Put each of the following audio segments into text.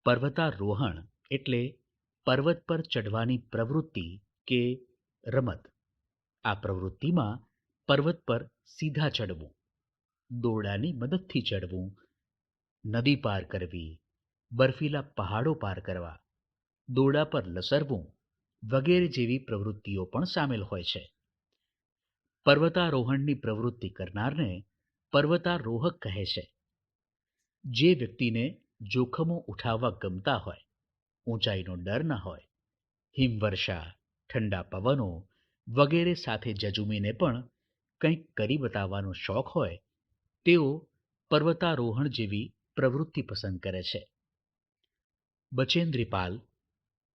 પર્વતારોહણ એટલે પર્વત પર ચઢવાની પ્રવૃત્તિ કે રમત. આ પ્રવૃત્તિમાં પર્વત પર સીધા ચડવું, દોરડાની મદદથી ચડવું, નદી પાર કરવી, બર્ફીલા પહાડો પાર કરવા, દોરડા પર લસરવું વગેરે જેવી પ્રવૃત્તિઓ પણ સામેલ હોય છે. પર્વતારોહણની પ્રવૃત્તિ કરનારને પર્વતારોહક કહે છે. જે વ્યક્તિને જોખમો ઉઠાવવા ગમતા હોય, ઊંચાઈનો ડર ન હોય, હિમવર્ષા, ઠંડા પવનો વગેરે સાથે જજુમીને પણ કંઈક કરી બતાવવાનો શોખ હોય, તેઓ પર્વતારોહણ જેવી પ્રવૃત્તિ પસંદ કરે છે. બચેન્દ્રી પાલ,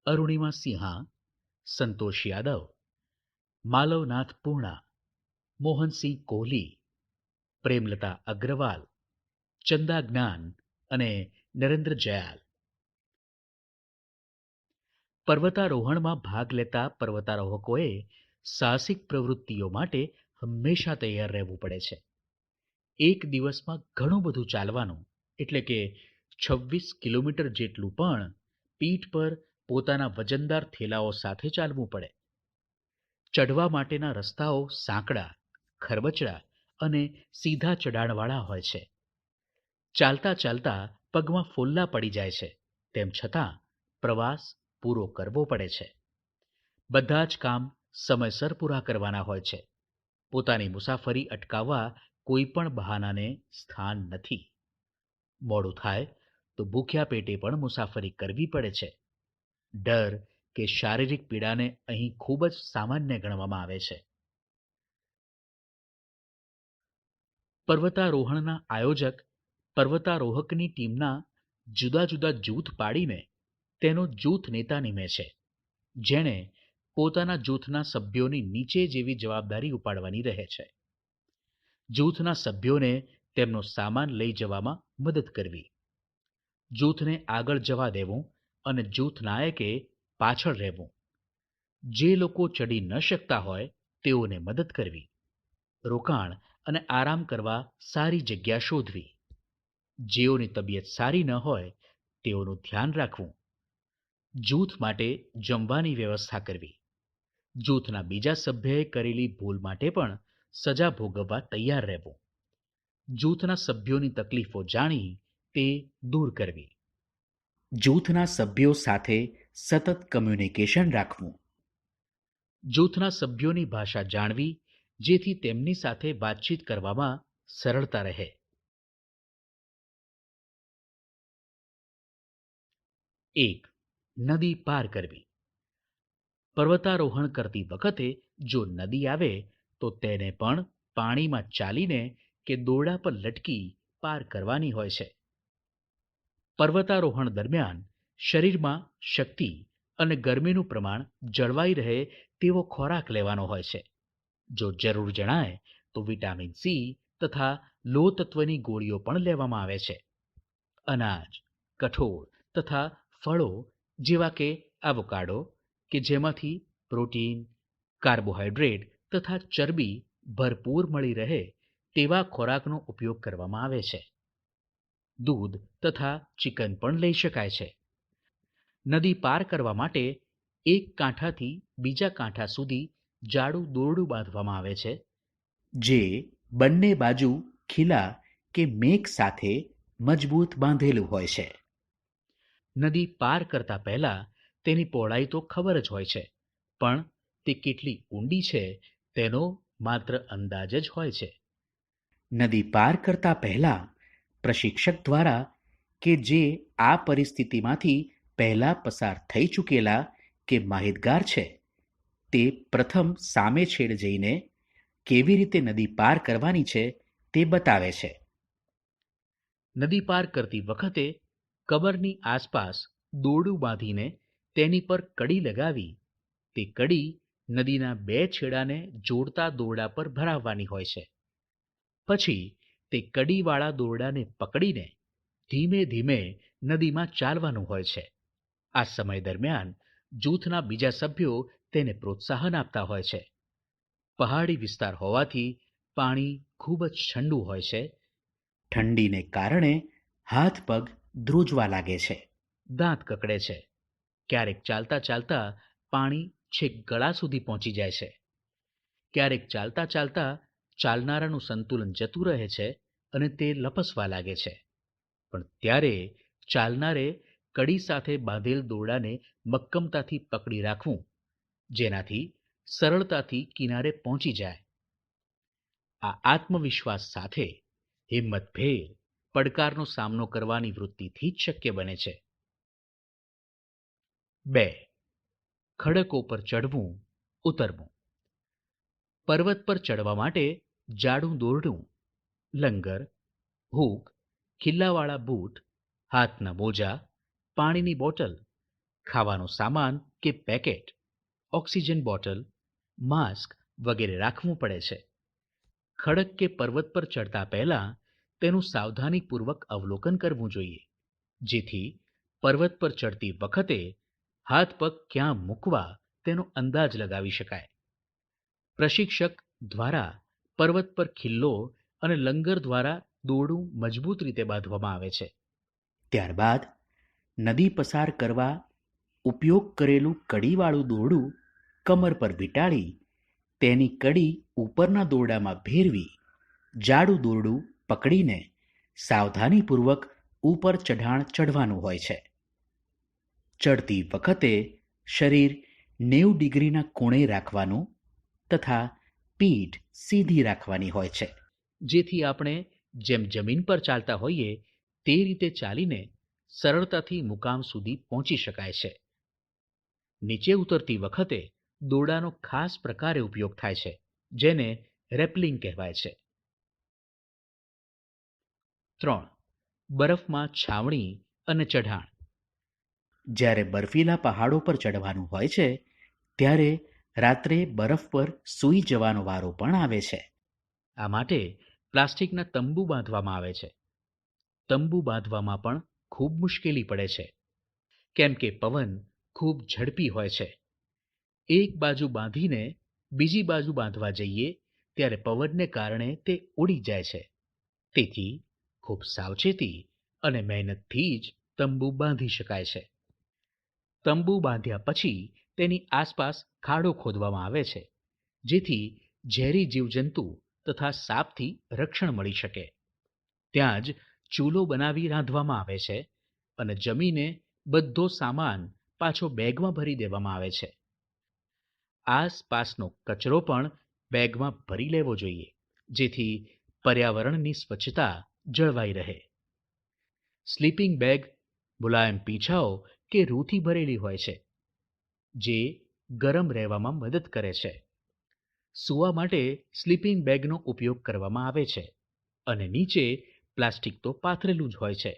અરુણિમા સિંહા, સંતોષ યાદવ, માલવનાથ પૂર્ણા, મોહનસિંહ કોહલી, પ્રેમલતા અગ્રવાલ, ચંદા જ્ઞાન અને નરેન્દ્ર જયાલ. પર્વતારોહણમાં ભાગ લેતા પર્વતારોહકોએ સાહસિક પ્રવૃત્તિઓ માટે હંમેશા તૈયાર રહેવું પડે છે. એક દિવસમાં ઘણું બધું ચાલવાનું એટલે કે 26 કિલોમીટર જેટલું પણ પીઠ પર પોતાના વજનદાર થેલાઓ સાથે ચાલવું પડે. ચઢવા માટેના રસ્તાઓ સાંકડા, ખરબચડા અને સીધા ચઢાણવાળા હોય છે. ચાલતા ચાલતા પગમાં ફોલ્લા પડી જાય છે, તેમ છતાં પ્રવાસ પૂરો કરવો પડે છે. બધા જ કામ સમયસર પૂરા કરવાના હોય છે. પોતાની મુસાફરી અટકાવવા કોઈ પણ બહાનાને સ્થાન નથી. મોડું થાય તો ભૂખ્યા પેટે પણ મુસાફરી કરવી પડે છે. ડર કે શારીરિક પીડાને અહીં ખૂબ જ સામાન્ય ગણવામાં આવે છે. પર્વતારોહણના આયોજક પર્વતારોહકની ટીમના જુદા જુદા જૂથ પાડીને તેનો જૂથ નેતા નીમે છે, જેણે પોતાના જૂથના સભ્યોની નીચે જેવી જવાબદારી ઉપાડવાની રહે છે. જૂથના સભ્યોને તેમનો સામાન લઈ જવામાં મદદ કરવી, જૂથને આગળ જવા દેવું અને જૂથ નાયકે પાછળ રહેવું, જે લોકો ચડી ન શકતા હોય તેઓને મદદ કરવી, રોકાણ અને આરામ કરવા સારી જગ્યા શોધવી, જેઓની તબિયત સારી ન હોય તેઓનું ધ્યાન રાખવું, જૂથ માટે જમવાની વ્યવસ્થા કરવી, જૂથના બીજા સભ્યએ કરેલી ભૂલ માટે પણ સજા ભોગવવા તૈયાર રહેવું, જૂથના સભ્યોની તકલીફો જાણી તે દૂર કરવી, જૂથના સભ્યો સાથે સતત કમ્યુનિકેશન રાખવું, જૂથના સભ્યોની ભાષા જાણવી જેથી તેમની સાથે વાતચીત કરવામાં સરળતા રહે. 1. નદી પાર કરવી. પર્વતારોહણ કરતી વખતે જો નદી આવે તો તેને પણ પાણીમાં ચાલીને કે દોરડા પર લટકી પાર કરવાની હોય છે. પર્વતારોહણ દરમિયાન શરીરમાં શક્તિ અને ગરમીનું પ્રમાણ જળવાઈ રહે તેવો ખોરાક લેવાનો હોય છે. જો જરૂર જણાય તો વિટામિન સી તથા લોહ તત્વની ગોળીઓ પણ લેવામાં આવે છે. અનાજ, કઠોળ તથા ફળો જેવા કે એવોકાડો કે જેમાંથી પ્રોટીન, કાર્બોહાઈડ્રેટ તથા ચરબી ભરપૂર મળી રહે તેવા ખોરાકનો ઉપયોગ કરવામાં આવે છે. દૂધ તથા ચિકન પણ લઈ શકાય છે. નદી પાર કરવા માટે એક કાંઠાથી બીજા કાંઠા સુધી જાડું દોરડું બાંધવામાં આવે છે, જે બંને બાજુ ખીલા કે મેક સાથે મજબૂત બાંધેલું હોય છે. નદી પાર કરતા પહેલા તેની પહોળાઈ તો ખબર જ હોય છે, પણ તે કેટલી ઊંડી છે તેનો માત્ર અંદાજ જ હોય છે. નદી પાર કરતા પહેલા પ્રશિક્ષક દ્વારા કે જે આ પરિસ્થિતિમાંથી પહેલા પસાર થઈ ચૂકેલા કે માહિતગાર છે, તે પ્રથમ સામે છેડ જઈને કેવી રીતે નદી પાર કરવાની છે તે બતાવે છે. નદી પાર કરતી વખતે કમરની આસપાસ દોરડું બાંધીને તેની પર કડી લગાવી તે કડી નદીના બે છેડાને જોડતા દોરડા પર ભરાવવાની હોય છે. પછી તે કડીવાળા દોરડાને પકડીને ધીમે ધીમે નદીમાં ચાલવાનું હોય છે. આ સમય દરમિયાન જૂથના બીજા સભ્યો તેને પ્રોત્સાહન આપતા હોય છે. પહાડી વિસ્તાર હોવાથી પાણી ખૂબ જ ઠંડુ હોય છે. ઠંડીને કારણે હાથ પગ ધ્રુજવા લાગે છે. દાંત કકડે છે. ક્યારેક ચાલતા ચાલતા પાણી છેક ગળા સુધી પહોંચી જાય છે. ક્યારેક ચાલતા ચાલતા ચાલનારાનું સંતુલન જતું રહે છે અને તે લપસવા લાગે છે. પણ ત્યારે ચાલનારે કડી સાથે બાંધેલ દોરડાને મક્કમતાથી પકડી રાખવું, જેનાથી સરળતાથી કિનારે પહોંચી જાય. આ આત્મવિશ્વાસ સાથે હિંમતભેર પડકારનો સામનો કરવાની વૃત્તિથી જ શક્ય બને છે. 2. ખડકો પર ચડવું, ઉતરવું. પર્વત પર ચડવા માટે જાડું દોરડું, લંગર, હૂક, ખિલ્લાવાળા બૂટ, હાથના મોજા, પાણીની બોટલ, ખાવાનો સામાન કે પેકેટ, ઓક્સિજન બોટલ, માસ્ક વગેરે રાખવું પડે છે. ખડક કે પર્વત પર ચડતા પહેલા તેનું સાવધાનીપૂર્વક અવલોકન કરવું જોઈએ, જેથી પર્વત પર ચડતી વખતે હાથ પગ ક્યાં મૂકવા તેનો અંદાજ લગાવી શકાય. પ્રશિક્ષક દ્વારા પર્વત પર ખિલ્લો અને લંગર દ્વારા દોરડું મજબૂત રીતે બાંધવામાં આવે છે. ત્યારબાદ નદી પસાર કરવા ઉપયોગ કરેલું કડીવાળું દોરડું કમર પર વીંટાળી તેની કડી ઉપરના દોરડામાં ભેરવી જાડું દોરડું પકડીને સાવધાનીપૂર્વક ઉપર ચઢાણ ચઢવાનું હોય છે. ચડતી વખતે શરીર 90 ડિગ્રીના ખૂણે રાખવાનું તથા પીઠ સીધી રાખવાની હોય છે, જેથી આપણે જેમ જમીન પર ચાલતા હોઈએ તે રીતે ચાલીને સરળતાથી મુકામ સુધી પહોંચી શકાય છે. નીચે ઉતરતી વખતે દોરડાનો ખાસ પ્રકારે ઉપયોગ થાય છે, જેને રેપલિંગ કહેવાય છે. 3. બરફમાં છાવણી અને ચઢાણ. જ્યારે બર્ફીલા પહાડો પર ચડવાનું હોય છે ત્યારે રાત્રે બરફ પર સૂઈ જવાનો વારો પણ આવે છે. આ માટે પ્લાસ્ટિકના તંબુ બાંધવામાં આવે છે. તંબુ બાંધવામાં પણ ખૂબ મુશ્કેલી પડે છે, કેમ કે પવન ખૂબ ઝડપી હોય છે. એક બાજુ બાંધીને બીજી બાજુ બાંધવા જઈએ ત્યારે પવનને કારણે તે ઉડી જાય છે. તેથી ખૂબ સાવચેતી અને મહેનતથી જ તંબુ બાંધી શકાય છે. તંબુ બાંધ્યા પછી તેની આસપાસ ખાડો ખોદવામાં આવે છે, જેથી ઝેરી જીવજંતુ તથા સાપથી રક્ષણ મળી શકે. ત્યાં જ ચૂલો બનાવી રાંધવામાં આવે છે અને જમીને બધો સામાન પાછો બેગમાં ભરી દેવામાં આવે છે. આસપાસનો કચરો પણ બેગમાં ભરી લેવો જોઈએ, જેથી પર્યાવરણની સ્વચ્છતા જળવાઈ રહે. સ્લીપિંગ બેગ મુલાયમ પીંછાઓ કે રૂથી ભરેલી હોય છે, જે ગરમ રહેવામાં મદદ કરે છે. સૂવા માટે સ્લીપિંગ બેગનો ઉપયોગ કરવામાં આવે છે અને નીચે પ્લાસ્ટિક તો પાથરેલું જ હોય છે.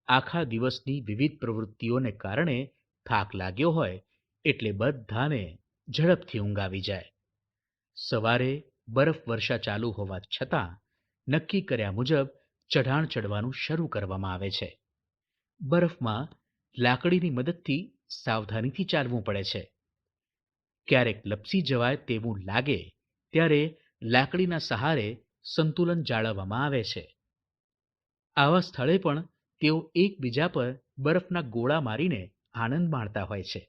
આખા દિવસની વિવિધ પ્રવૃત્તિઓને કારણે થાક લાગ્યો હોય એટલે બધાને ઝડપથી ઊંઘ આવી જાય. સવારે બરફ વર્ષા ચાલુ હોવા છતાં નક્કી કર્યા મુજબ ચઢાણ ચડવાનું શરૂ કરવામાં આવે છે. બરફમાં લાકડીની મદદથી સાવધાનીથી ચાલવું પડે છે. ક્યારેક લપસી જવાય તેવું લાગે ત્યારે લાકડીના સહારે સંતુલન જાળવવામાં આવે છે. આવા સ્થળે પણ તેઓ એકબીજા પર બરફના ગોળા મારીને આનંદ માણતા હોય છે.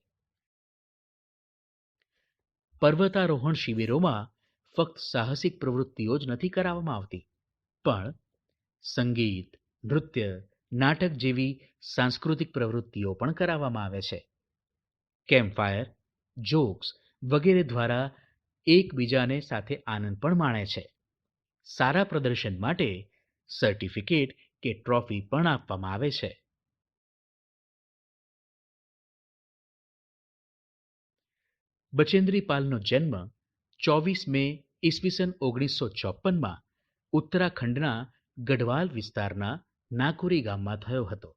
પર્વતારોહણ શિબિરોમાં ફક્ત સાહસિક પ્રવૃત્તિઓ જ નથી કરાવવામાં આવતી, પણ સંગીત, નૃત્ય, નાટક જેવી સાંસ્કૃતિક પ્રવૃત્તિઓ પણ કરાવવામાં આવે છે. કેમ્પફાયર, જોક્સ વગેરે દ્વારા એકબીજાને સાથે આનંદ પણ માણે છે. સારા પ્રદર્શન માટે સર્ટિફિકેટ કે ટ્રોફી પણ આપવામાં આવે છે. બચેન્દ્રી પાલનો જન્મ 24 મે ઈસવીસન 1954માં ઉત્તરાખંડના ગઢવાલ વિસ્તારના નાકુરી ગામમાં થયો હતો.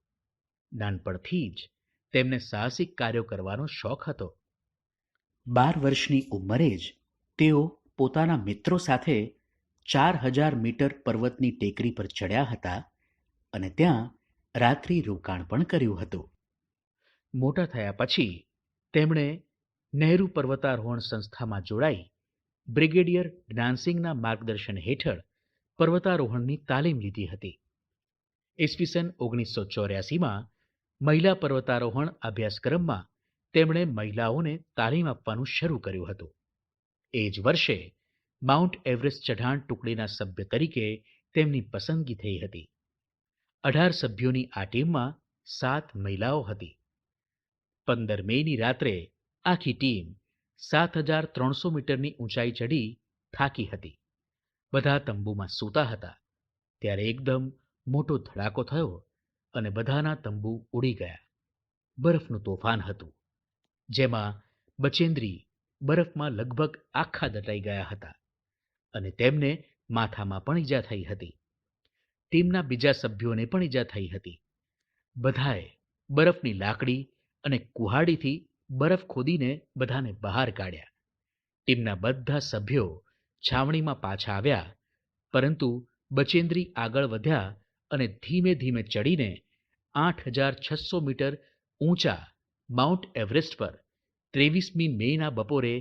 નાનપણથી જ તેમને સાહસિક કાર્યો કરવાનો શોખ હતો. 12 વર્ષની ઉંમરે જ તેઓ પોતાના મિત્રો સાથે 4000 મીટર પર્વતની ટેકરી પર ચડ્યા હતા અને ત્યાં રાત્રિ રોકાણ પણ કર્યું હતું. મોટા થયા પછી તેમણે નહેરુ પર્વતારોહણ સંસ્થામાં જોડાઈ બ્રિગેડિયર જ્ઞાનસિંહના માર્ગદર્શન હેઠળ પર્વતારોહણની તાલીમ લીધી હતી. ઈસવીસન 1984માં મહિલા પર્વતારોહણ અભ્યાસક્રમમાં તેમણે મહિલાઓને તાલીમ આપવાનું શરૂ કર્યું હતું. એ જ વર્ષે માઉન્ટ એવરેસ્ટ ચઢાણ ટુકડીના સભ્ય તરીકે તેમની પસંદગી થઈ હતી. 18 સભ્યોની આ ટીમમાં 7 મહિલાઓ હતી. 15 મેની રાત્રે આખી ટીમ 7,300 મીટરની ઊંચાઈ ચઢી થાકી હતી. બધા તંબુમાં સૂતા હતા ત્યારે એકદમ મોટો ધડાકો થયો અને બધાના તંબુ ઉડી ગયા. બરફનું તોફાન હતું જેમાં બચેન્દ્રી બરફમાં લગભગ આખા દટાઈ ગયા હતા અને તેમને માથામાં પણ ઈજા થઈ હતી. ટીમના બીજા સભ્યોને પણ ઈજા થઈ હતી. બધાએ બરફની લાકડી અને કુહાડીથી બરફ ખોદીને બધાને બહાર કાઢ્યા. ટીમના બધા સભ્યો છાવણીમાં પાછા આવ્યા, પરંતુ બચેન્દ્રી આગળ વધ્યા અને ધીમે ધીમે ચડીને 8,600 મીટર ઊંચા માઉન્ટ એવરેસ્ટ પર 23મી મેના બપોરે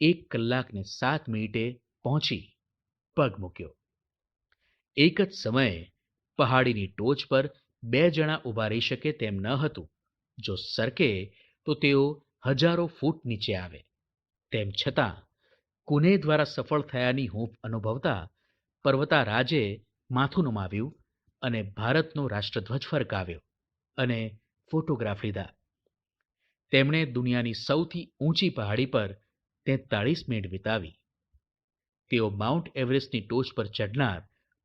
1 કલાક ને 7 મિનિટે પહોંચી પગ મૂક્યો. એક જ સમયે પહાડીની ટોચ પર 2 જણા ઊભા રહી શકે તેમ ન હતું. જો સરકે તો તેઓ હજારો ફૂટ નીચે આવે. તેમ છતાં કુને દ્વારા સફળ થયાની હૂંફ અનુભવતા પર્વતારાજે માથું નમાવ્યું અને ભારતનો રાષ્ટ્રધ્વજ ફરકાવ્યો અને ફોટોગ્રાફ લીધા. તેમણે દુનિયાની સૌથી ઊંચી પહાડી પર 43 મિનિટ વિતાવી. તેઓ માઉન્ટ એવરેસ્ટની ટોચ પર ચઢનાર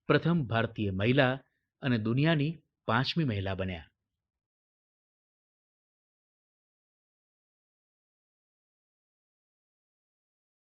પ્રથમ ભારતીય મહિલા અને દુનિયાની 5મી મહિલા બન્યા.